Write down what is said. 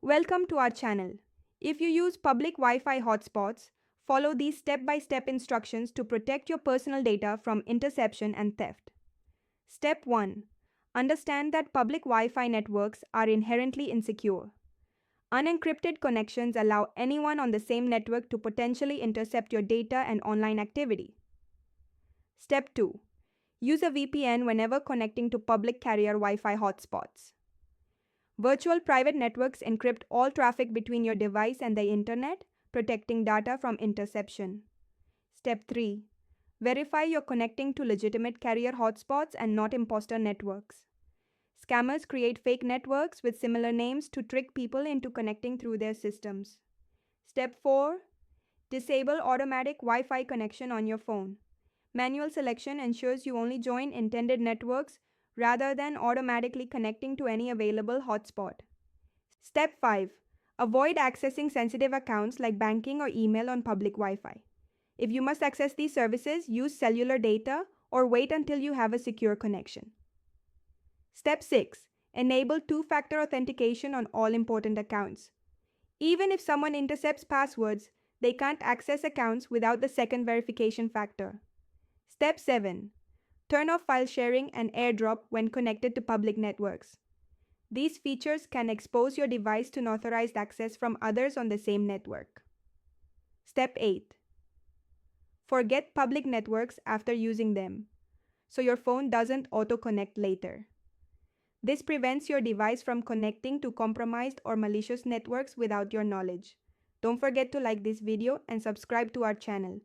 Welcome to our channel. If you use public Wi-Fi hotspots, follow these step-by-step instructions to protect your personal data from interception and theft. Step 1. Understand that public Wi-Fi networks are inherently insecure. Unencrypted connections allow anyone on the same network to potentially intercept your data and online activity. Step 2. Use a VPN whenever connecting to public carrier Wi-Fi hotspots. Virtual private networks encrypt all traffic between your device and the internet, protecting data from interception. Step 3. Verify you're connecting to legitimate carrier hotspots and not imposter networks. Scammers create fake networks with similar names to trick people into connecting through their systems. Step 4. Disable automatic Wi-Fi connection on your phone. Manual selection ensures you only join intended networks rather than automatically connecting to any available hotspot. Step 5. Avoid accessing sensitive accounts like banking or email on public Wi-Fi. If you must access these services, use cellular data or wait until you have a secure connection. Step 6. Enable two-factor authentication on all important accounts. Even if someone intercepts passwords, they can't access accounts without the second verification factor. Step 7. Turn off file sharing and airdrop when connected to public networks. These features can expose your device to unauthorized access from others on the same network. Step 8. Forget public networks after using them, so your phone doesn't auto-connect later. This prevents your device from connecting to compromised or malicious networks without your knowledge. Don't forget to like this video and subscribe to our channel.